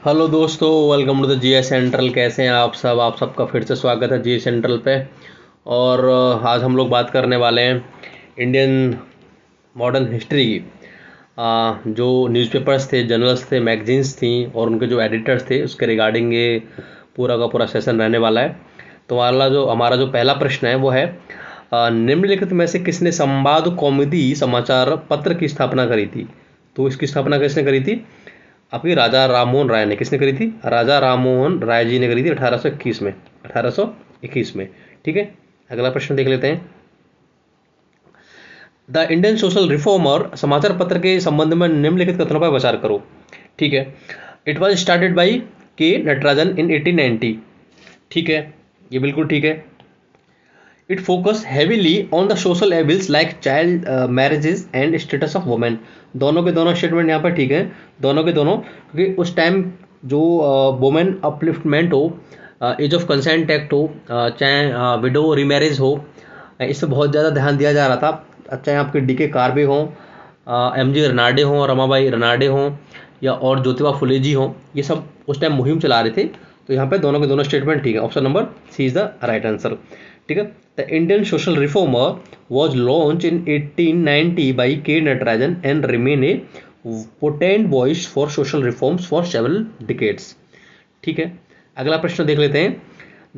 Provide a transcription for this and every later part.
Hello दोस्तों, welcome to the GS central. कैसे हैं आप सब? आप सबका फिर से स्वागत है जीएस सेंट्रल पे। और आज हम लोग बात करने वाले हैं इंडियन मॉडर्न हिस्ट्री की। जो न्यूज़पेपर्स थे, जर्नल्स थे, मैगजीन्स थी और उनके जो एडिटर्स थे, उसके रिगार्डिंग ये पूरा का पूरा सेशन रहने वाला है। तो हमारा जो पहला प्रश्न है वो है, निम्नलिखित में से किसने संवाद कौमुदी समाचार पत्र की स्थापना करी थी? तो इसकी स्थापना किसने करी थी? आपकी राजा राममोहन राय ने। किसने करी थी? राजा राममोहन राय जी ने करी थी 1821 में। 1821 में। ठीक है, अगला प्रश्न देख लेते हैं। द इंडियन सोशल रिफॉर्मर समाचार पत्र के संबंध में निम्नलिखित कथनों पर विचार करो। ठीक है, it was started by K Natarajan इन 1890। ठीक है, ये बिल्कुल ठीक है। It focus heavily on the social evils like child marriages and status of women. दोनों के दोनों स्टेटमेंट यहाँ पर ठीक है, दोनों के दोनों, क्योंकि उस टाइम जो वुमेन अपलिफ्टमेंट हो, एज ऑफ कंसेंट एक्ट हो, चाहे विडो रीमैरिज हो, इस पर बहुत ज़्यादा ध्यान दिया जा रहा था। चाहे आपके डी.के. कार्बे हों, एम.जी. रनाडे हों, रमाबाई रनाडे हों, या और ज्योतिबा फुले जी हों, ये सब उस टाइम मुहिम चला रहे थे। तो यहाँ पे दोनों के दोनों स्टेटमेंट ठीक है। Option number C is the right answer. ठीक है, the Indian Social Reformer was launch in 1890 by K Natarajan and remain a potent voice for social reforms for several decades. ठीक है, अगला प्रश्न देख लेते हैं।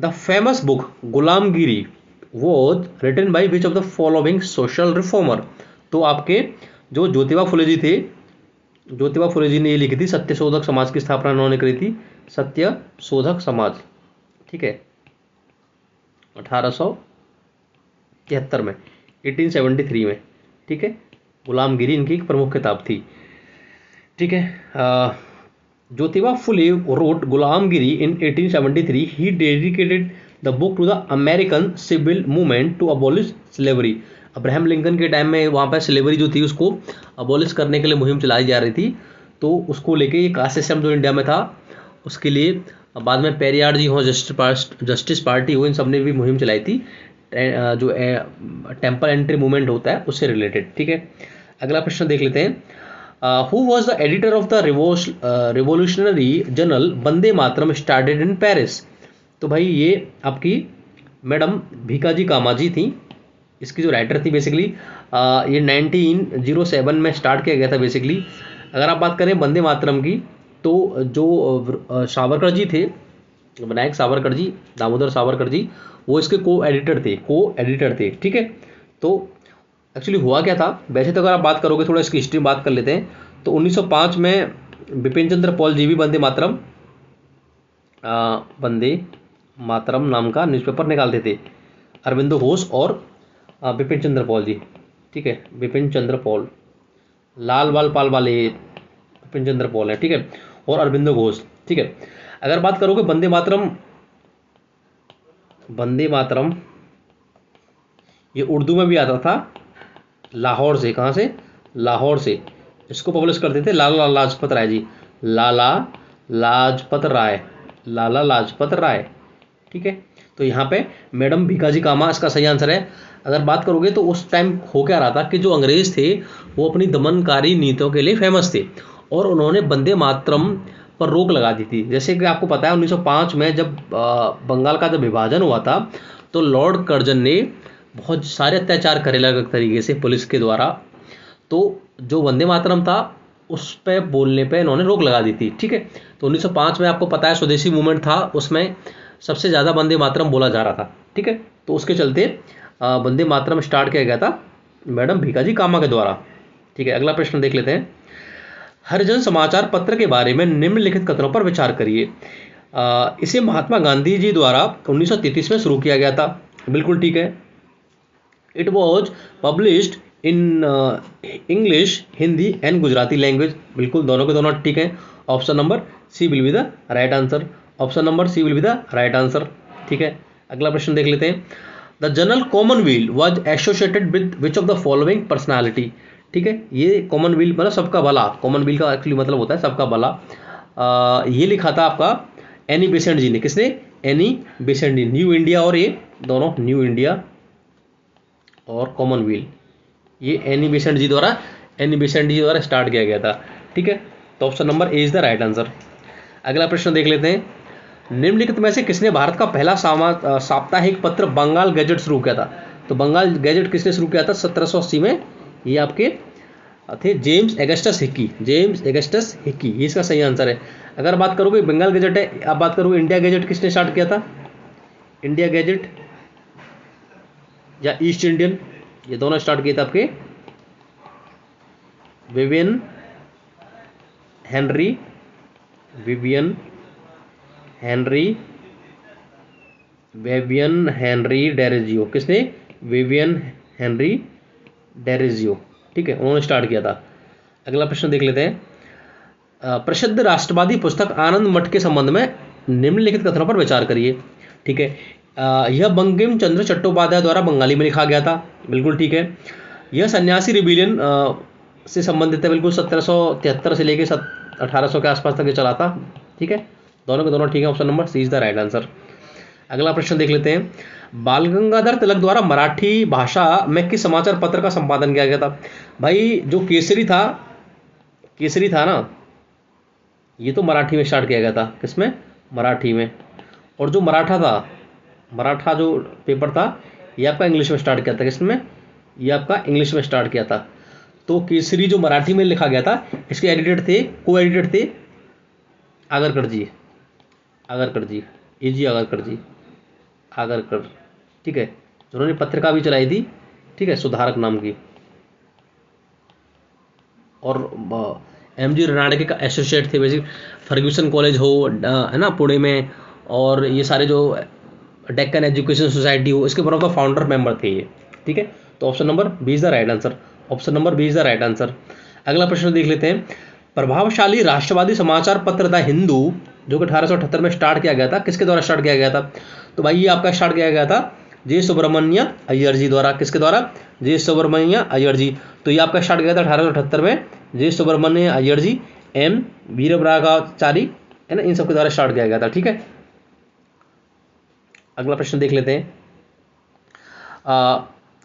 The famous book Gulamgiri was written by which of the following social reformer? तो आपके जो ज्योतिबा फुले जी थे, ज्योतिबा फुले जी ने ये लिखी थी, सत्यशोधक समाज की स्थापना उन्होंने करी थी, सत्यशोधक समाज। ठीक है, 1873 में, 1873 में। ठीक है, गुलामगिरी इनकी एक प्रमुख किताब थी। ठीक है, Jyotiba Phule wrote Gulamgiri in 1873। He dedicated the book to the American civil movement to abolish slavery. Abraham Lincoln के टाइम में वहाँ पर स्लेवरी जो थी उसको अबॉलिश करने के लिए मुहिम चलाई जा रही थी। तो उसको लेके ये कास्ट सिस्टम जो इंडिया में था उसके लिए बाद में पेरियार जी हो, जस्टिस पार्टी हो, इन सब ने भी मुहिम चलाई थी, जो टेम्पल एंट्री मूवमेंट होता है उससे रिलेटेड। ठीक है, अगला प्रश्न देख लेते हैं। Who was the editor of the revolutionary journal Vande Mataram started in Paris? तो भाई ये आपकी मैडम भीकाजी कामा जी थी, इसकी जो राइटर थी बेसिकली। ये 1907 में स्टार्ट किया गया था बेसिकली। अगर आप बात करें वंदे मातरम की, तो जो सावरकर जी थे, विनायक सावरकर जी, दामोदर सावरकर जी, वो इसके को एडिटर थे। ठीक है, तो एक्चुअली हुआ क्या था, वैसे तो अगर आप बात करोगे, थोड़ा इसकी हिस्ट्री में बात कर लेते हैं। तो 1905 में बिपिन चंद्र पॉल जी भी वंदे मातरम नाम का न्यूज़पेपर निकालते थे। अरविंदो घोष और बिपिन चंद्र पॉल जी। ठीक है, बिपिन चंद्र पॉल, लाल वाल पाल वाले बिपिन चंद्र पॉल है। ठीक है, और अरविंदो घोष। ठीक है, अगर बात करोगे वंदे मातरम ये उर्दू में भी आता था, लाहौर से। कहाँ से? लाहौर से। इसको पब्लिश करते थे लाला लाजपत राय जी, लाला लाजपत राय। ठीक है, तो यहाँ पे मैडम भीकाजी कामा इसका सही आंसर है। अगर बात करोगे तो उस टाइम हो क्या रहा था कि जो अंग्रेज थे वो अपनी दमनकारी नीतियों के लिए फेमस थे और उन्होंने वंदे मातरम पर रोक लगा दी थी। जैसे कि आपको पता है 1905 में जब बंगाल का जब विभाजन हुआ था, तो लॉर्ड कर्जन ने बहुत सारे अत्याचार करे अलग तरीके से पुलिस के द्वारा। तो जो वंदे मातरम था उस पर बोलने पे इन्होंने रोक लगा दी थी। ठीक है, तो 1905 में आपको पता है स्वदेशी मूवमेंट था, उसमें सबसे ज़्यादा वंदे मातरम बोला जा रहा था। ठीक है, तो उसके चलते वंदे मातरम स्टार्ट किया गया था मैडम भीकाजी कामा के द्वारा। ठीक है, अगला प्रश्न देख लेते हैं। हरिजन समाचार पत्र के बारे में निम्नलिखित कथनों पर विचार करिए। इसे महात्मा गांधी जी द्वारा 1933 में शुरू किया गया था। बिल्कुल ठीक है। It was published in English, Hindi and Gujarati language. बिल्कुल दोनों के दोनों ठीक है। Option number C will be the right answer. Option number C will be the right answer. ठीक है, अगला प्रश्न देख लेते हैं। The journal Commonwealth was associated with which of the following personality? ठीक है, ये कॉमनवेल्थ मतलब सबका भला, कॉमनवेल्थ का एक्चुअली मतलब होता है सबका भला। ये लिखा था आपका एनी बेसेंट जी ने। किसने? एनी बेसेंट जी। न्यू इंडिया और ये दोनों, न्यू इंडिया और कॉमनवेल्थ, ये एनी बेसेंट जी द्वारा स्टार्ट किया गया था। ठीक है, तो option number A is the right answer. अगला प्रश्न देख लेते हैं, निम्नलिखित में से किसने भारत का पहला साप्ताहिक पत्र बंगाल गैजेट शुरू किया था? तो बंगाल गैजेट किसने शुरू किया था 1780 में? ये आपके थे जेम्स एगस्टस हिक्की। जेम्स एगस्टस हिक्की, ये इसका सही आंसर है। अगर बात करोगे बंगाल गैजेट है, आप बात करोगे इंडिया गैजेट किसने स्टार्ट किया था? इंडिया गैजेट या ईस्ट इंडियन, ये दोनों स्टार्ट किए थे आपके विवियन हेनरी डेरेजियो। किसने? विवियन हेनरी डेरेजियो, ठीक है, उन्होंने स्टार्ट किया था। अगला प्रश्न देख लेते हैं, प्रसिद्ध राष्ट्रवादी पुस्तक आनंद मठ के संबंध में निम्नलिखित कथनों पर विचार करिए, ठीक है। यह बंकिम चंद्र चट्टोपाध्याय द्वारा बंगाली में लिखा गया था, बिल्कुल ठीक है। यह सन्यासी रिबिलियन से संबंधित है, बिल्कुल 1773 से लेकर 1800 के आसपास तक ये चला था, ठीक है। दोनों के दोनों ठीक है, option number C is the right answer. अगला प्रश्न देख लेते हैं, बाल गंगाधर तिलक द्वारा मराठी भाषा में किस समाचार पत्र का संपादन किया गया था? भाई जो केसरी था ना, ये तो मराठी में स्टार्ट किया गया था। किसमें? मराठी में। और जो मराठा जो पेपर था, ये आपका इंग्लिश में स्टार्ट किया था। किसमें? ये आपका इंग्लिश में स्टार्ट किया था। तो केसरी जो मराठी में लिखा गया था, इसके एडिटर थे, को एडिटर थे आगरकर जी, ए जी आगरकर, ठीक है, जिन्होंने पत्रिका भी चलाई थी, ठीक है, सुधारक नाम की। और एम जी रनाडे के एसोसिएट थे, बेसिक फर्ग्यूसन कॉलेज हो है ना पुणे में, और ये सारे जो डेक्कन एजुकेशन सोसाइटी हो, इसके one of the founder member थे ये, ठीक है। तो option number B is the right answer. Option number B is the right answer. अगला प्रश्न देख लेते हैं, प्रभावशाली राष्ट्रवादी समाचार पत्र द हिंदू जो कि 1878 में स्टार्ट किया गया था, किसके द्वारा स्टार्ट किया गया था? तो भाई ये आपका स्टार्ट किया गया था जे सुब्रमण्य अय्यर जी द्वारा। किसके द्वारा? जे सुब्रमण्य अय्यर जी। तो ये आपका स्टार्ट किया था 1878 में जे सुब्रमण्य अय्यर जी, एम वीरब्रगाचारी, है ना, इन सबके द्वारा स्टार्ट किया गया था, ठीक है। अगला प्रश्न देख लेते हैं,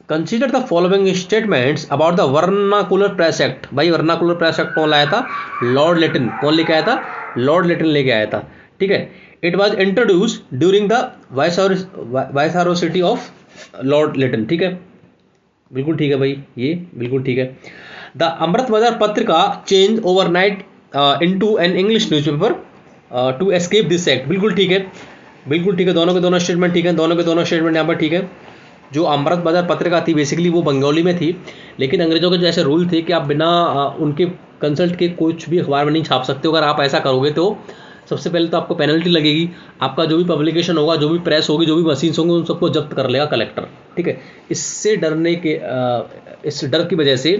consider the following statements about the vernacular press act. भाई वर्नाकुलर प्रेस एक्ट कौन लाया था? लॉर्ड लिटन। कौन लेके आया था? लॉर्ड लिटन लेके आया था, ठीक है। It was introduced during the viceroyalty of Lord Lytton, ठीक है, बिल्कुल ठीक है भाई, ये बिल्कुल ठीक है। The Amrita Bazar Patrika change overnight into an English newspaper to escape this act. बिल्कुल ठीक है, बिल्कुल ठीक है, दोनों के दोनों स्टेटमेंट ठीक है, दोनों के दोनों स्टेटमेंट यहाँ पर ठीक है। जो अमृत बाजार पत्रिका थी बेसिकली वो बंगाली में थी, लेकिन अंग्रेजों के जो ऐसे रूल थे कि आप बिना उनके कंसल्ट के कुछ भी अखबार में नहीं छाप सकते हो। अगर आप ऐसा करोगे तो सबसे पहले तो आपको पेनल्टी लगेगी, आपका जो भी पब्लिकेशन होगा, जो भी प्रेस होगी, जो भी मशीन्स होंगे, उन सबको जब्त कर लेगा कलेक्टर, ठीक है। इससे डरने के इस डर की वजह से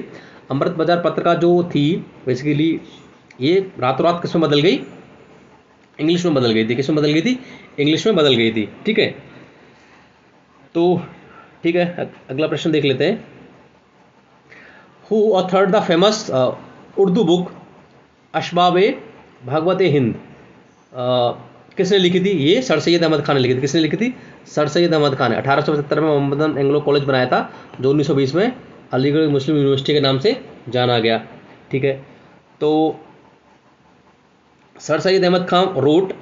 अमृत बाजार पत्रिका जो थी बेसिकली ये रातों रात किस में बदल गई? इंग्लिश में बदल गई थी। किस में बदल गई थी? इंग्लिश में बदल गई थी, ठीक है। तो ठीक है, अगला प्रश्न देख लेते हैं, who authored the famous Urdu book Asbab e Baghawat e Hind? किसने लिखी थी? ये सर सैयद अहमद खान ने लिखी थी। किसने लिखी थी? सर सैयद अहमद खान ने। 1875 में मोहम्मदन एंग्लो कॉलेज बनाया था, जो 1920 में अलीगढ़ मुस्लिम यूनिवर्सिटी के नाम से जाना गया, ठीक है। तो Sir Syed Ahmad Khan wrote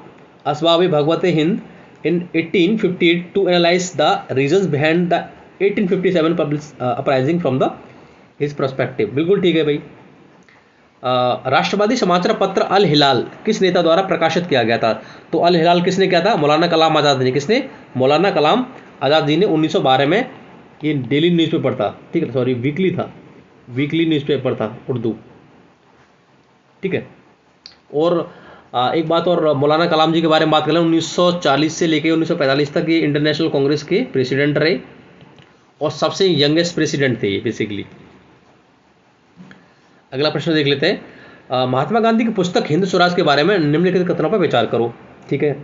Asbab e Baghawat e Hind in 1858 to analyze the reasons behind the 1857 public uprising from the his perspective। बिल्कुल ठीक है भाई। राष्ट्रवादी समाचार पत्र अल हिलाल किस नेता द्वारा प्रकाशित किया गया था? तो अल हिलाल किसने किया था? मौलाना कलाम आज़ाद ने। किसने? मौलाना कलाम आज़ाद जी ने 1912 में। ये डेली न्यूज़पेपर था, ठीक है, सॉरी वीकली था, वीकली न्यूज़पेपर था उर्दू, ठीक है। और एक बात और मौलाना कलाम जी के बारे में बात करें, 1940 से लेकर 1945 तक ये इंटरनेशनल कांग्रेस के प्रेसिडेंट रहे और सबसे यंगेस्ट प्रेसिडेंट थे ये बेसिकली। अगला प्रश्न देख लेते हैं, महात्मा गांधी की पुस्तक हिंद स्वराज के बारे में निम्नलिखित कथनों पर विचार करो, ठीक है।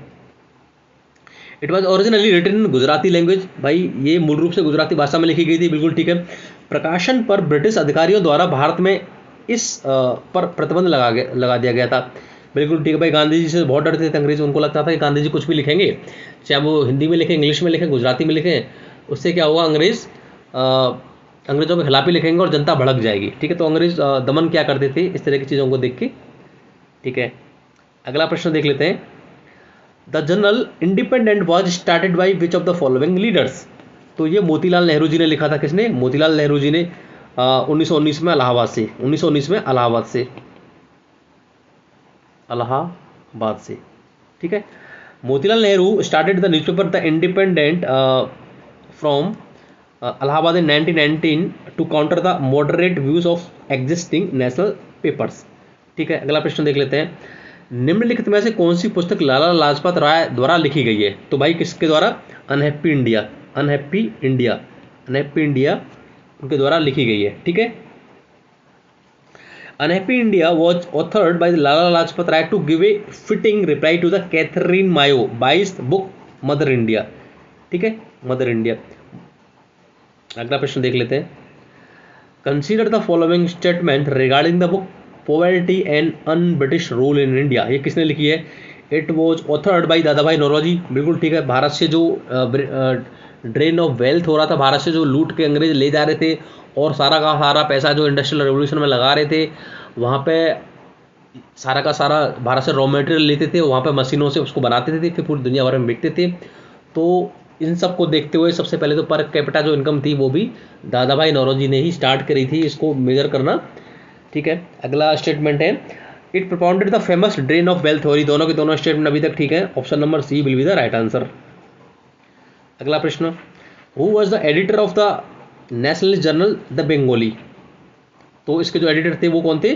It was originally written in Gujarati language. भाई ये मूल रूप से गुजराती भाषा में लिखी गई थी, बिल्कुल ठीक है। प्रकाशन पर ब्रिटिश अधिकारियों द्वारा भारत में इस पर प्रतिबंध लगा दिया गया था, बिल्कुल ठीक है भाई। गांधी जी से बहुत डरते थे अंग्रेज, उनको लगता था कि गांधी जी कुछ भी लिखेंगे, चाहे वो हिंदी में लिखें, इंग्लिश में लिखें, गुजराती में लिखें, उससे क्या होगा, अंग्रेजों के खिलाफ ही लिखेंगे और जनता भड़क जाएगी, ठीक है। तो अंग्रेज दमन क्या करते थे इस तरह की चीज़ों को देख के, ठीक है। अगला प्रश्न देख लेते हैं, the journal independent was started by which of the following leaders. तो ये मोतीलाल नेहरू जी ने लिखा था। किसने? मोतीलाल नेहरू जी ने 1919 में इलाहाबाद से, 1919 में इलाहाबाद से, इलाहाबाद से, ठीक है। Motilal Nehru started the newspaper the Independent from Allahabad in 1919 to counter the moderate views of existing national papers, ठीक है। अगला प्रश्न देख लेते हैं, निम्नलिखित में से कौन सी पुस्तक लाला लाजपत राय द्वारा लिखी गई है? तो भाई किसके द्वारा? Unhappy India, unhappy India, unhappy India उनके द्वारा लिखी गई है, ठीक है। Unhappy India was authored by Lala Lajpat Rai to give a fitting reply to the Katherine Mayo बाइस बुक मदर इंडिया, ठीक है, मदर इंडिया। अगला प्रश्न देख लेते हैं, consider the following statement regarding the book poverty and un British rule in India. ये किसने लिखी है? इट वॉज ऑथर्ड बाई दादा भाई नौरोजी, बिल्कुल ठीक है। भारत से जो ड्रेन ऑफ वेल्थ हो रहा था, भारत से जो लूट के अंग्रेज ले जा रहे थे और सारा का सारा पैसा जो इंडस्ट्रियल रेवोल्यूशन में लगा रहे थे, वहाँ पे सारा का सारा भारत से रॉ मटेरियल लेते थे, वहाँ पे मशीनों से उसको बनाते थे, फिर पूरी दुनिया भर में बिकते थे। तो इन सब को देखते हुए सबसे पहले तो पर कैपिटा जो इनकम थी वो भी दादा भाई नौरोजी ने ही स्टार्ट करी थी इसको मेजर करना, ठीक है। अगला स्टेटमेंट है, it propounded the famous drain of wealth theory. दोनों के दोनों स्टेटमेंट अभी तक ठीक है। Option number C will be the right answer. अगला प्रश्न, who was the editor of the nationalist journal the Bengalee. तो इसके जो एडिटर थे वो कौन थे?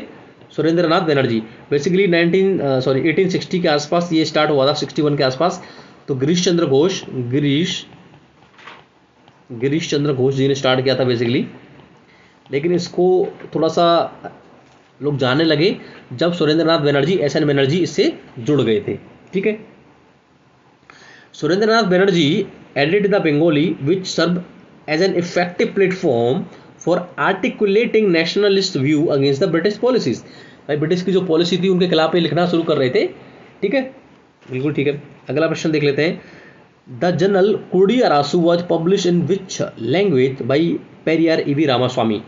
सुरेंद्र नाथ बनर्जी। बेसिकली 1860 के आसपास ये स्टार्ट हुआ था, 61 के आसपास। तो गिरीश चंद्र घोष जी ने स्टार्ट किया था बेसिकली, लेकिन इसको थोड़ा सा लोग जानने लगे जब सुरेंद्र नाथ बनर्जी, एसएन बनर्जी इससे जुड़ गए थे, ठीक है। Surendra Nath Banerjee edited the Bengalee which serve as an effective platform for articulating nationalist view against the British policies. भाई ब्रिटिश की जो पॉलिसी थी उनके खिलाफ ये लिखना शुरू कर रहे थे, ठीक है, बिल्कुल ठीक है। अगला प्रश्न देख लेते हैं, the journal Kudi Arasu was publish in which language by Periyar EV Ramasamy.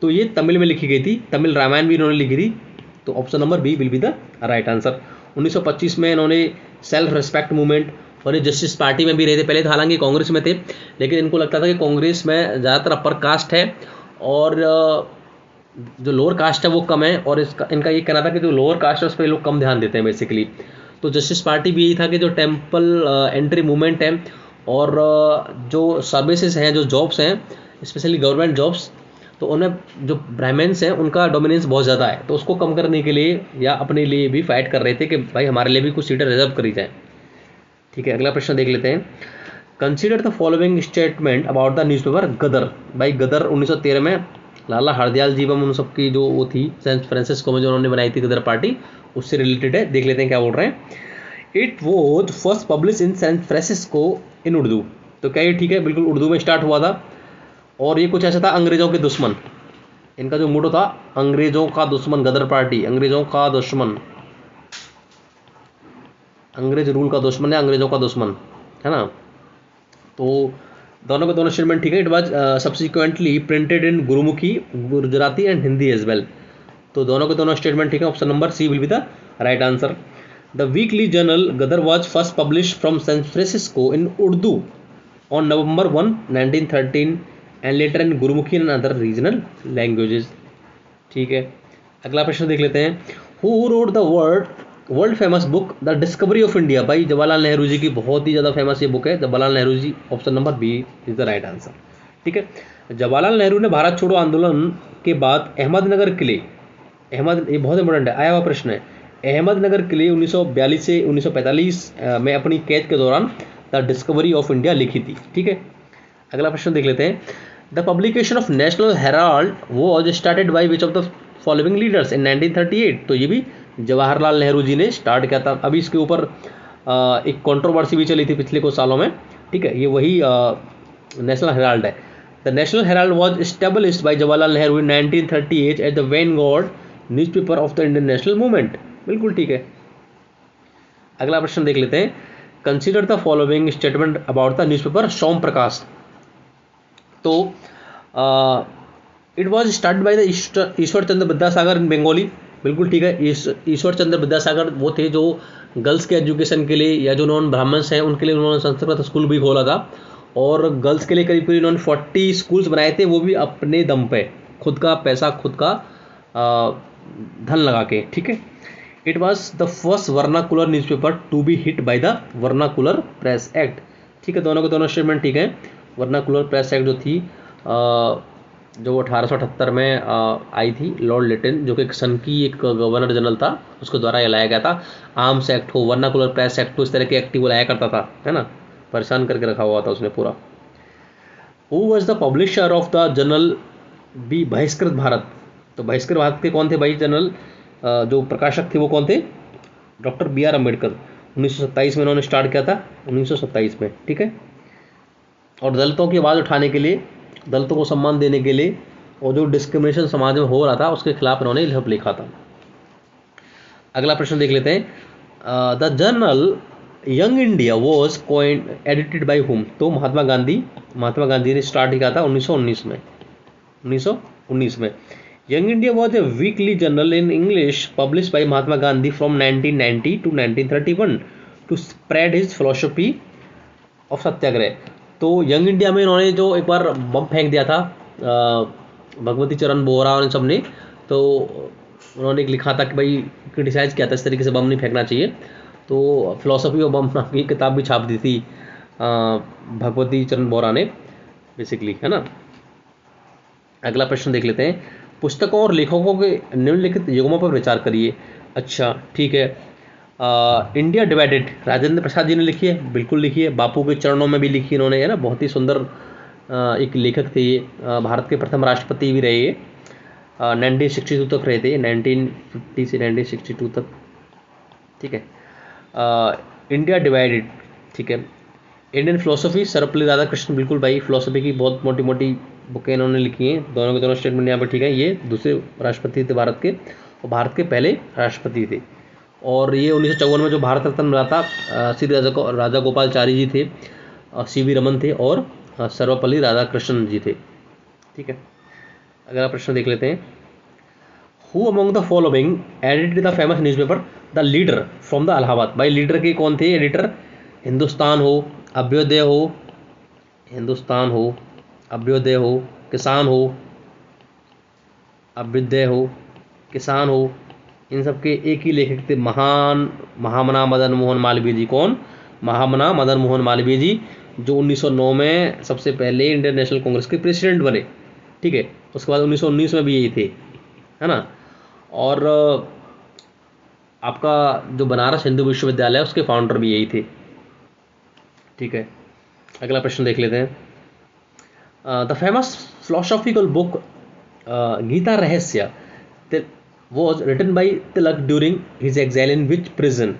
तो ये तमिल में लिखी गई थी, तमिल रामायण भी इन्होंने लिखी थी। तो option number B will be the right answer. 1925 में इन्होंने सेल्फ रिस्पेक्ट मूवमेंट और ये जस्टिस पार्टी में भी रहे थे। पहले तो हालांकि कांग्रेस में थे, लेकिन इनको लगता था कि कांग्रेस में ज़्यादातर अपर कास्ट है और जो लोअर कास्ट है वो कम है, और इनका ये कहना था कि जो लोअर कास्ट है उस पर लोग कम ध्यान देते हैं बेसिकली। तो जस्टिस पार्टी भी यही था कि जो टेम्पल एंट्री मूवमेंट है और जो सर्विसेज हैं, जो जॉब्स हैं, स्पेशली गवर्नमेंट जॉब्स, तो उन्हें जो ब्राह्मण्स हैं उनका डोमिनेंस बहुत ज़्यादा है, तो उसको कम करने के लिए या अपने लिए भी फाइट कर रहे थे कि भाई हमारे लिए भी कुछ सीटें रिजर्व करी जाएँ, ठीक है। अगला प्रश्न देख लेते हैं, consider the following statement about the newspaper Ghadar. भाई गदर 1913 में लाला हरदयाल जीवम उन सबकी जो वो थी सेंट फ्रांसिस्को में जो उन्होंने बनाई थी गदर पार्टी, उससे रिलेटेड है। देख लेते हैं क्या बोल रहे हैं। It was first publish in San Francisco in Urdu. तो क्या ये ठीक है? बिल्कुल उर्दू में स्टार्ट हुआ था और ये कुछ ऐसा था, अंग्रेज़ों के दुश्मन, इनका जो मोटो था अंग्रेज़ों का दुश्मन, गदर पार्टी अंग्रेज़ों का दुश्मन, अंग्रेज रूल का दुश्मन है, अंग्रेज़ों का दुश्मन है ना। तो दोनों के दोनों स्टेटमेंट ठीक है। It was subsequently printed in Gurmukhi, Gujarati and Hindi as well. तो दोनों के दोनों स्टेटमेंट ठीक है। Option number C will be the right answer. The weekly journal Ghadar was first publish from San Francisco in Urdu on November 1, 1913 and later in Gurmukhi and other regional languages, ठीक है। अगला प्रश्न देख लेते हैं, who wrote the world famous book the Discovery of India. भाई जवाहरलाल नेहरू जी की बहुत ही ज़्यादा फेमस ये बुक है, Jawaharlal Nehru ji. Option number B is the right answer, ठीक है। जवाहरलाल नेहरू ने भारत छोड़ो आंदोलन के बाद अहमदनगर किले, ये बहुत इंपॉर्टेंट है, आया हुआ प्रश्न है, अहमदनगर किले 1942 से 1945 में अपनी कैद के दौरान द डिस्कवरी ऑफ इंडिया लिखी थी, ठीक है। अगला प्रश्न देख लेते हैं, the publication of national Herald was started by which of the following leaders in 1938। तो ये भी जवाहरलाल नेहरू जी ने स्टार्ट किया था। अभी इसके ऊपर एक कंट्रोवर्सी भी चली थी पिछले कुछ सालों में, ठीक है। ये वही नेशनल हेराल्ड है। The National Herald was established by Jawaharlal Nehru in 1938 as the vanguard newspaper of the Indian national movement, बिल्कुल ठीक है। अगला प्रश्न देख लेते हैं, consider the following statement about the newspaper Som Prakash. तो it was start by the Ishwar Chandra Vidyasagar in Bengali, बिल्कुल ठीक है। ईश्वर चंद्र विद्यासागर वो थे जो गर्ल्स के एजुकेशन के लिए या जो नॉन ब्राह्मण्स हैं उनके लिए उन्होंने संस्कृत स्कूल भी खोला था, और गर्ल्स के लिए करीब करीब उन्होंने 40 स्कूल्स बनाए थे, वो भी अपने दम पे, खुद का पैसा, खुद का धन लगा के, ठीक है। It was the first vernacular newspaper to be hit by the vernacular press act, ठीक है। दोनों के दोनों स्टेटमेंट ठीक है। वर्नाकुलर प्रेस एक्ट जो थी जो 1878 में आई थी, लॉर्ड लिटन जो कि सन की एक गवर्नर जनरल था उसके द्वारा ये लाया गया था। आर्म्स एक्ट हो, वर्नाकुलर प्रेस एक्ट हो, इस तरह के एक्ट वो लाया करता था, है ना, परेशान करके रखा हुआ था उसने पूरा। Who was the publisher of the journal B Bahishkrit Bharat, तो बहिष्कृत भारत के कौन थे भाई जनरल, जो प्रकाशक थे वो कौन थे, डॉक्टर बी आर अम्बेडकर। 1927 में उन्होंने स्टार्ट किया था, 1927 में, ठीक है। और दलितों की आवाज़ उठाने के लिए, दलितों को सम्मान देने के लिए, और जो डिस्क्रिमिनेशन समाज में हो रहा था उसके खिलाफ इन्होंने लेख लिखा था। अगला प्रश्न देख लेते हैं। The journal young India was coin edited by हुम, तो महात्मा गांधी ने स्टार्ट किया था 1919 में। 1919 में Young India was a weekly journal in English publish by Mahatma Gandhi from 1990 to 1931 to spread his philosophy of Satyagraha. तो यंग इंडिया में इन्होंने जो एक बार बम फेंक दिया था भगवती चरण बोहरा और इन सब ने, तो उन्होंने एक लिखा था कि भाई क्रिटिसाइज़ किया था इस तरीके से बम नहीं फेंकना चाहिए, तो फिलोसफी ऑफ बम नाम की किताब भी छाप दी थी भगवती चरण बोहरा ने बेसिकली, है ना। अगला प्रश्न देख लेते हैं। पुस्तकों और लेखकों के निम्नलिखित युग्मों पर विचार करिए। अच्छा ठीक है। इंडिया डिवाइडेड राजेंद्र प्रसाद जी ने लिखी है, बिल्कुल लिखी है। बापू के चरणों में भी लिखी इन्होंने, है ना, बहुत ही सुंदर एक लेखक थे ये। भारत के प्रथम राष्ट्रपति भी रहे ये, 1962 तक रहे थे, 1950 से 1962 तक, ठीक है। इंडिया डिवाइडेड, ठीक है। इंडियन फिलोसफी सर्वपल्ली राधाकृष्णन, बिल्कुल भाई, फिलोसफी की बहुत मोटी मोटी बुकें इन्होंने लिखी हैं। दोनों के दोनों स्टेटमेंट यहाँ पर ठीक है। ये दूसरे राष्ट्रपति थे भारत के, और भारत के पहले राष्ट्रपति थे। और ये 1954 में जो भारत रत्न मिला था श्री राजा गोपालचारी जी थे, सीवी रमन थे, और सर्वपल्ली राधाकृष्णन जी थे, ठीक है। अगला प्रश्न देख लेते हैं। Who among the following edited the famous newspaper the leader from the Allahabad. भाई लीडर के कौन थे एडिटर? हिंदुस्तान हो, अभ्युदय हो, हिंदुस्तान हो, अभ्युदय हो, किसान हो, अभ्युदय हो, किसान हो, इन सब के एक ही लेखक थे, महामना मदन मोहन मालवीय जी। कौन? महामना मदन मोहन मालवीय जी, जो 1909 में सबसे पहले इंडियन नेशनल कांग्रेस के प्रेसिडेंट बने, ठीक है। उसके बाद 1919 में भी यही थे, है ना। और आपका जो बनारस हिंदू विश्वविद्यालय है उसके फाउंडर भी यही थे, ठीक है। अगला प्रश्न देख लेते हैं। The famous philosophical book Gita Rahasya was written by Tilak during his exile in which prison.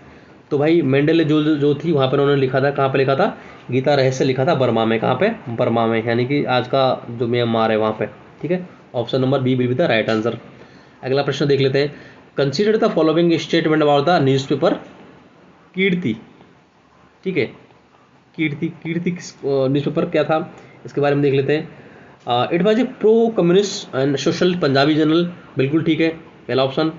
तो भाई मेंडेले जो थी वहाँ पर उन्होंने लिखा था, कहाँ पे लिखा था? गीता रहस्य लिखा था बर्मा में। कहाँ पे? बर्मा में, यानी कि आज का जो म्यांमार है वहाँ पे, ठीक है। Option number B will be the right answer. अगला प्रश्न देख लेते हैं। Consider the following statement about the newspaper Kirti, ठीक है। कीर्ति न्यूज़पेपर क्या था इसके बारे में देख लेते हैं। It was a pro communist and social Punjabi journal, बिल्कुल ठीक है, पहला ऑप्शन,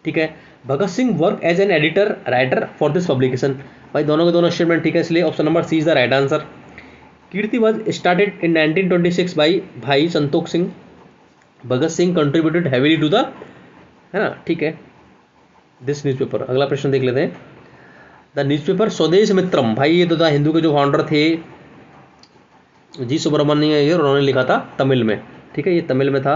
ठीक है। Bhagat Singh work as an editor writer for this publication. भाई दोनों के दोनों स्टेटमेंट ठीक है, इसलिए option number C is the right answer. Kirti was started in 1926 by Bhai Santokh Singh. Bhagat Singh contributed heavily to the, है ना, ठीक है, दिस न्यूज़पेपर। अगला प्रश्न देख लेते हैं। द न्यूज़पेपर स्वदेश मित्रम, भाई ये तो द हिंदू के जो फाउंडर थे जी सुब्रमण्य अय्यर, उन्होंने लिखा था तमिल में, ठीक है, ये तमिल में था,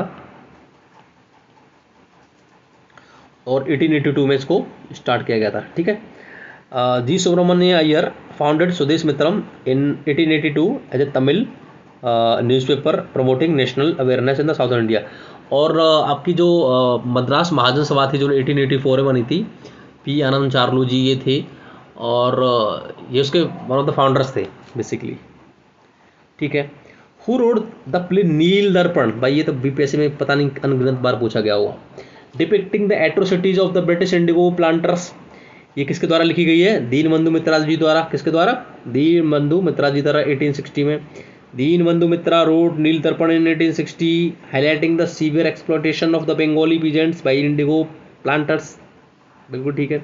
और 1882 में इसको स्टार्ट किया गया था, ठीक है। जी Subramanya Iyer founded Swadesamitran in 1882 as a Tamil newspaper promoting national awareness in the southern India. और आपकी जो मद्रास महाजन सभा थी जो 1884 में बनी थी, पी आनंद चार्लू जी ये थे, और ये उसके वन ऑफ द फाउंडर्स थे बेसिकली, ठीक है। हु रोड द प्ले नील दर्पण, भाई ये तो बीपीएससी में पता नहीं अनगिनत बार पूछा गया हुआ। Depicting the atrocities of the British Indigo planters, ये किसके द्वारा लिखी गई है? दीनबंधु मित्रा जी द्वारा। किसके द्वारा? दीनबंधु मित्रा जी द्वारा 1860 में। दीनबंधु मित्रा रोड नील दर्पण इन 1860 highlighting the severe exploitation of the Bengali peasants by Indigo planters, बिल्कुल ठीक है।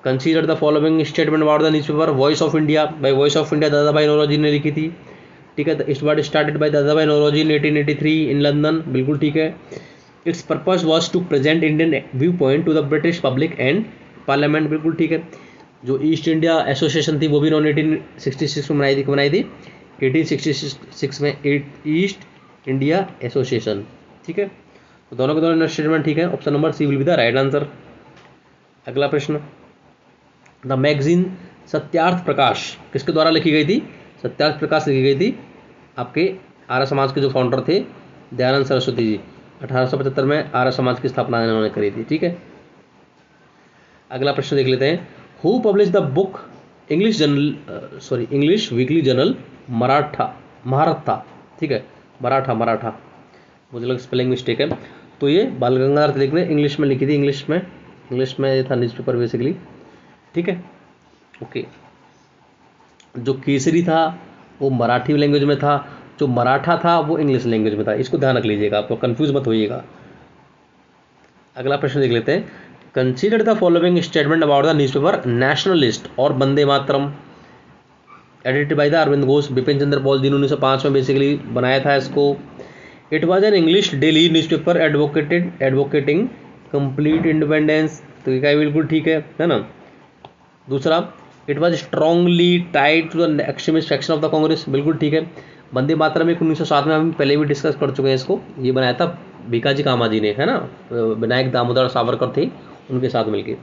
Consider the following statement about the newspaper voice of India. भाई वॉइस ऑफ इंडिया दादा भाई नौरोजी ने लिखी थी, ठीक है। इट वाज स्टार्टेड बाय दादा भाई नौरोजी इन 1883 इन लंदन, बिल्कुल ठीक है। Its purpose was to present Indian view point to the British public and parliament, बिल्कुल ठीक है। जो ईस्ट इंडिया एसोसिएशन थी वो भी इन्होंने 1866 में बनाई थी 1866 में ईस्ट इंडिया एसोसिएशन, ठीक है। तो दोनों के दोनों स्टेटमेंट ठीक है। Option number C will be the right answer. अगला प्रश्न, द मैगजीन सत्यार्थ प्रकाश किसके द्वारा लिखी गई थी? सत्यार्थ प्रकाश लिखी गई थी आपके आर्य समाज के जो फाउंडर थे दयानंद सरस्वती जी। 1875 में आर्य समाज की स्थापना इन्होंने करी थी, ठीक है। अगला प्रश्न देख लेते हैं, who publish the book English weekly journal Maratha, ठीक है। मराठा, मुझे लगा स्पेलिंग मिस्टेक है। तो ये बाल गंगाधर तिलक ने इंग्लिश में लिखी थी, इंग्लिश में ये था न्यूज़पेपर बेसिकली, ठीक है। ओके, जो केसरी था वो मराठी लैंग्वेज में था, जो मराठा था वो इंग्लिश लैंग्वेज में था, इसको ध्यान रख लीजिएगा, आपको कंफ्यूज मत होइएगा। अगला प्रश्न देख लेते हैं, consider the following statement about the newspaper nationalist और Vande Mataram, edited by the Aurobindo Ghosh, Bipin Chandra Pal ji ने 1905 में बेसिकली बनाया था इसको। It was an English daily newspaper advocating complete independence, तो ये बिल्कुल ठीक है ना। दूसरा, it was strongly tied to the extremist section of the Congress, बिल्कुल ठीक है। वंदे मातरम एक 1907 में हम पहले भी डिस्कस कर चुके हैं इसको, ये बनाया था भिकाजी कामा जी ने, है ना। विनायक दामोदर सावरकर थे उनके साथ मिलके।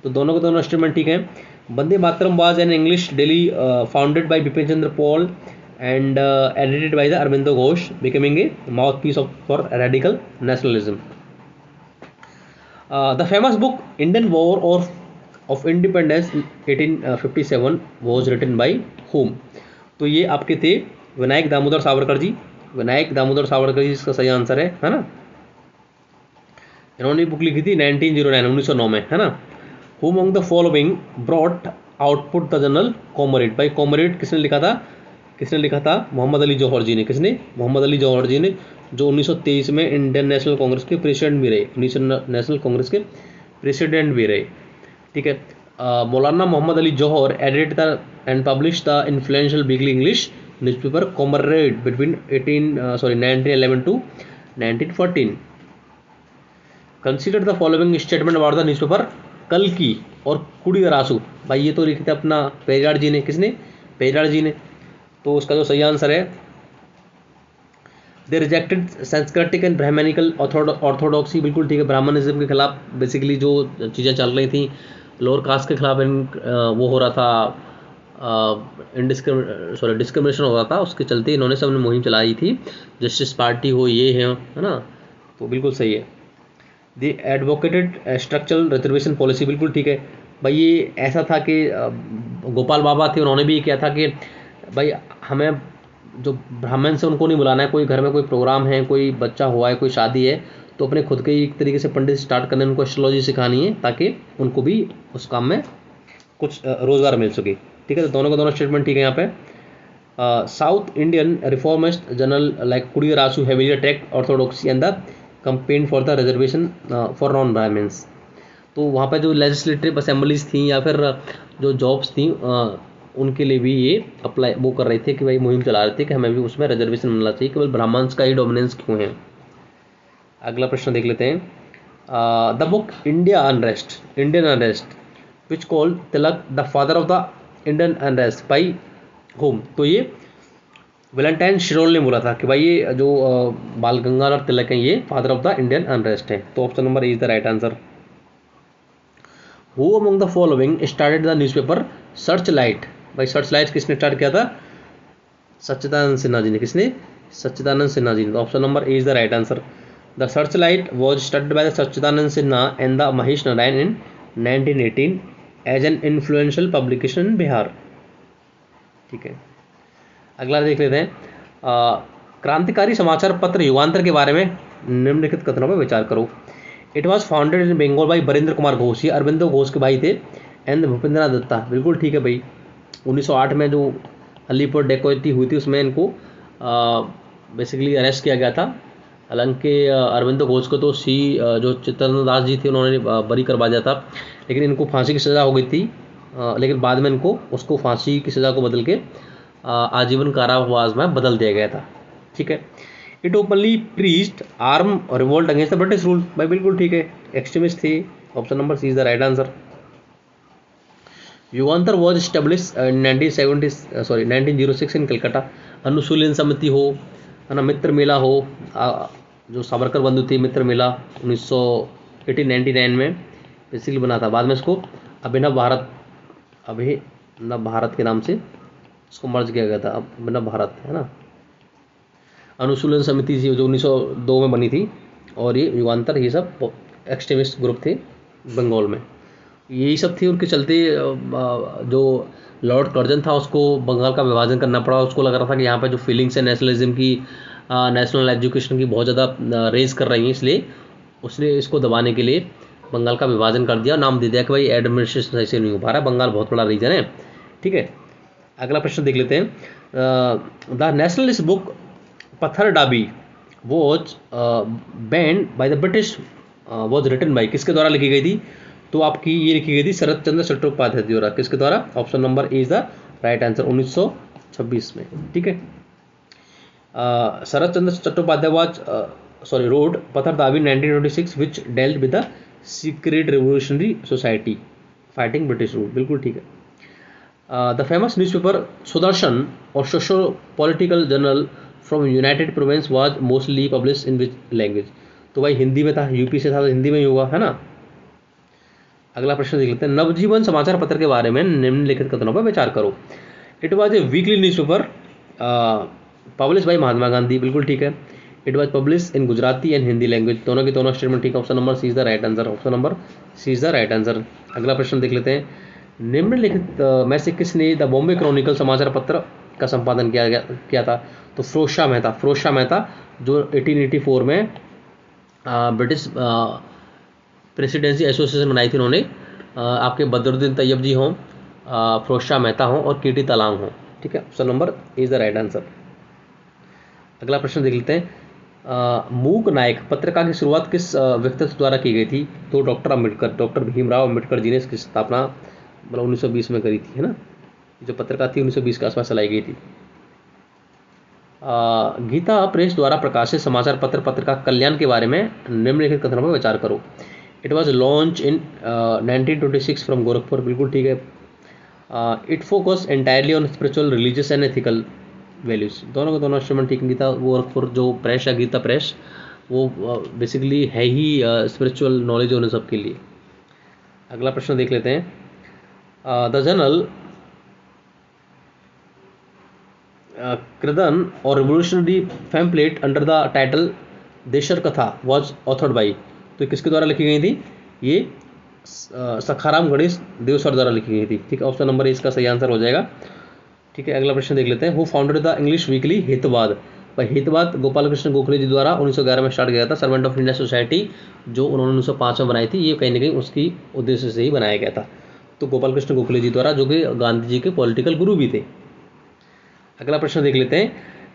तो दोनों के दोनों स्टेटमेंट ठीक है। Vande Mataram was an English daily founded by Bipin Chandra Pal and edited by the Arvindo Ghosh, becoming a mouthpiece for radical nationalism. The famous book Indian War of Independence 1857 was written by whom? तो ये आपके थे विनायक दामोदर सावरकर जी। विनायक दामोदर सावरकर जी इसका सही आंसर है ना। इन्होंने बुक लिखी थी 1909 में, है ना। Who among the following brought output the journal Comrade? भाई कॉमरेड किसने लिखा था? मोहम्मद अली जौहर जी ने। किसने? मोहम्मद अली जौहर जी ने, जो 1923 में इंडियन नेशनल कांग्रेस के प्रेसिडेंट भी रहे, ठीक है। Maulana Mohammad Ali Jauhar edited the and publish the influential weekly English newspaper Comrade between 1911 to 1914। Consider the following statement about the newspaper कल्की और कुडियरासु। भाई ये तो लिखे थे अपना पेरियार जी ने। किसने? पेरियार जी ने। तो उसका जो सही आंसर है, दे रिजेक्टेड संस्कृतिक एंड ब्राह्मणिकल ऑर्थोडॉक्सी, बिल्कुल ठीक है। ब्राह्मणिज्म के खिलाफ बेसिकली जो चीज़ें चल रही थी, लोअर कास्ट के खिलाफ वो हो रहा था, डिस्क्रिमिनेशन हो रहा था, उसके चलते इन्होंने सबने मुहिम चलाई थी, जस्टिस पार्टी हो, ये है ना। तो बिल्कुल सही है। दी एडवोकेटेड स्ट्रक्चरल रिजर्वेशन पॉलिसी, बिल्कुल ठीक है। भाई ये ऐसा था कि गोपाल बाबा थे, उन्होंने भी किया था कि भाई हमें जो ब्राह्मण से उनको नहीं बुलाना है, कोई घर में कोई प्रोग्राम है, कोई बच्चा हुआ है, कोई शादी है, तो अपने खुद के एक तरीके से पंडित स्टार्ट करने, उनको एस्ट्रोलॉजी सिखानी है ताकि उनको भी उस काम में कुछ रोज़गार मिल सके, ठीक है। तो दोनों का दोनों स्टेटमेंट ठीक है यहाँ पे। South Indian reformist journal like Kudiarasu heavily attacked orthodoxy and the campaign for the reservation for non Brahmins. तो वहाँ पर जो लेजिस्लेटिव असेंबलीज थी या फिर जो जॉब्स थी उनके लिए भी ये अप्लाई वो कर रहे थे कि भाई मुहिम चला रहे थे कि हमें भी उसमें रिजर्वेशन मिलना चाहिए, केवल ब्राह्मण्स का ही डोमिनेंस क्यों है। अगला प्रश्न देख लेते हैं, the book Indian unrest which called Tilak the father of the Indian unrest by home. तो ये वैलेंटाइन शिरोल ने बोला था कि भाई ये जो बाल गंगाधर तिलक हैं ये father of the Indian unrest है। तो option number A is the right answer. Who among the following started the newspaper search light. भाई सर्च लाइट किसने स्टार्ट किया था? सच्चिदानंद सिन्हा जी ने। किसने? सच्चिदानंद सिन्हा जी ने। तो option number A is the right answer. The search light was started by the Sachchidananda Sinha and the Mahesh Narayan in 1918 as an influential publication in Bihar, ठीक है। अगला देख लेते हैं, क्रांतिकारी समाचार पत्र युगांतर के बारे में निम्नलिखित कथनों पर विचार करो। It was founded in Bengal by Barindra Kumar Ghosh, ये अरविंदो घोष के भाई थे, एंड भूपेंद्र दत्ता, बिल्कुल ठीक है भाई। 1908 में जो अलीपुर डकैती हुई थी उसमें इनको बेसिकली अरेस्ट किया गया था हालांकि अरविंदो घोष को तो जो चित्तरंजन दास जी थे उन्होंने बरी करवा दिया था, लेकिन इनको फांसी की सज़ा हो गई थी। लेकिन बाद में इनको उसको फांसी की सज़ा को बदल के आजीवन कारावास में बदल दिया गया था। ठीक है। It openly preached arm revolt against the British rule. भाई बिल्कुल ठीक है, एक्सट्रीमिस्ट थे। Option number C is the right answer. Yugantar was establish in 1906 in Calcutta. Anushilan Samiti हो, है ना, मित्र मेला हो, जो सावरकर बंधु थे, मित्र मेला 1899 में बेसिकली बना था। बाद में इसको अभिनव भारत के नाम से इसको मर्ज किया गया था, अभिनव भारत, है ना। अनुशीलन समिति जो 1902 में बनी थी, और ये युगांतर, ये सब एक्सट्रीमिस्ट ग्रुप थे बंगाल में। यही सब थी। उनके चलते जो लॉर्ड कर्जन था उसको बंगाल का विभाजन करना पड़ा। उसको लग रहा था कि यहाँ पे जो फीलिंग्स है नेशनलिज्म की, नेशनल एजुकेशन की बहुत ज़्यादा रेज कर रही हैं, इसलिए उसने इसको दबाने के लिए बंगाल का विभाजन कर दिया, नाम दे दिया कि भाई एडमिनिस्ट्रेशन सही से नहीं हो पा रहा, बंगाल बहुत बड़ा रीजन है। ठीक है। अगला प्रश्न देख लेते हैं। The nationalist book Pather Dabi was banned by the British was written by, किसके द्वारा लिखी गई थी? तो आपकी ये लिखी गई थी शरत चंद्र चट्टोपाध्याय द्वारा। किसके द्वारा? Option number A is the right answer, 1926 में। ठीक है। Sarat Chandra Chattopadhyay was wrote Pather Dabi 1926 which dealt with the secret revolutionary society fighting British rule. बिल्कुल ठीक है। द फेमस न्यूज़पेपर सुदर्शन और socio political journal from United Province was mostly publish in which language? तो भाई हिंदी में था, यूपी से था तो हिंदी में ही होगा, है ना। अगला प्रश्न देख लेते हैं। नवजीवन समाचार पत्र के बारे में निम्नलिखित कथनों पर विचार करो। It was a weekly newspaper publish by Mahatma Gandhi. बिल्कुल ठीक है। It was publish in Gujarati and Hindi language. दोनों की दोनों स्टेटमेंट ठीक है। Option number C is the right answer. Option number C is the right answer. अगला प्रश्न देख लेते हैं। निम्नलिखित में से किसने द बॉम्बे क्रॉनिकल समाचार पत्र का संपादन किया था? तो फिरोज शाह मेहता जो 1884 में ब्रिटिश प्रेसिडेंसी एसोसिएशन बनाई थी उन्होंने। आपके बदरुद्दीन तैयब जी हों, फिरोज शाह मेहता हों और केटी तलांग हों। ठीक है। Option number is the right answer. अगला प्रश्न देख लेते हैं। मूक नायक पत्रिका की शुरुआत किस व्यक्तित्व द्वारा की गई थी? तो डॉक्टर भीमराव अम्बेडकर जी ने इसकी स्थापना 1920 में करी थी, है ना। जो पत्रिका थी 1920 के आसपास चलाई गई थी। गीता प्रेस द्वारा प्रकाशित समाचार पत्र पत्रिका कल्याण के बारे में निम्नलिखित कथनों पर विचार करो। It was launch in 1926 from Gorakhpur. बिल्कुल ठीक है। It focus entirely on spiritual, religious and ethical values. दोनों के दोनों इंस्ट्रूमेंट ठीक। गीता गोरखपुर जो प्रेस है, गीता प्रेस, वो बेसिकली है ही स्पिरिचुअल नॉलेज उन सब के लिए। अगला प्रश्न देख लेते हैं। द जर्नल कृदन और revolutionary pamphlet under the title देशर कथा वॉज ऑथर्ड बाई। तो किसके द्वारा लिखी गई थी? ये सखाराम गणेश देवसर द्वारा लिखी गई थी। ठीक है। ऑप्शन नंबर इसका सही आंसर हो जाएगा। ठीक है। अगला प्रश्न देख लेते हैं। Who founded the English weekly Hitavada? भाई हितवाद गोपाल कृष्ण गोखले जी द्वारा 1911 में स्टार्ट किया था। सर्वेंट ऑफ इंडिया सोसाइटी जो उन्होंने 1905 में बनाई थी, ये कहीं ना कहीं उसकी उद्देश्य से ही बनाया गया था। तो गोपाल कृष्ण गोखले जी द्वारा, जो कि गांधी जी के पॉलिटिकल गुरु भी थे। अगला प्रश्न देख लेते हैं।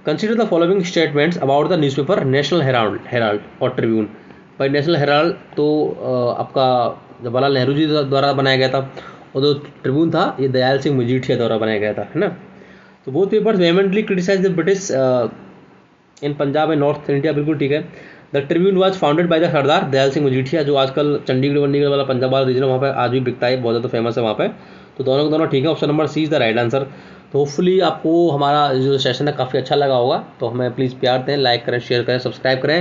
Consider the following statements about the newspaper national Herald और ट्रिब्यून। भाई नेशनल हेराल्ड तो आपका जवाहरलाल नेहरू जी द्वारा बनाया गया था, और जो ट्रिब्यून था ये दयाल सिंह मजीठिया द्वारा बनाया गया था, है ना। तो both papers vehemently criticise the British in Punjab and north India. बिल्कुल ठीक है। The Tribune was founded by the Sardar Dayal Singh Majithia, जो आजकल चंडीगढ़ वाला पंजाब वाला रीजन वहाँ पे आज भी बिकता है, बहुत ज़्यादा फेमस है वहाँ पे। तो दोनों के दोनों ठीक है। Option number C is the right answer. तो होपफुली आपको हमारा जो सेशन है काफ़ी अच्छा लगा होगा। तो हमें प्लीज़ प्यार दें, लाइक करें, शेयर करें, सब्सक्राइब करें।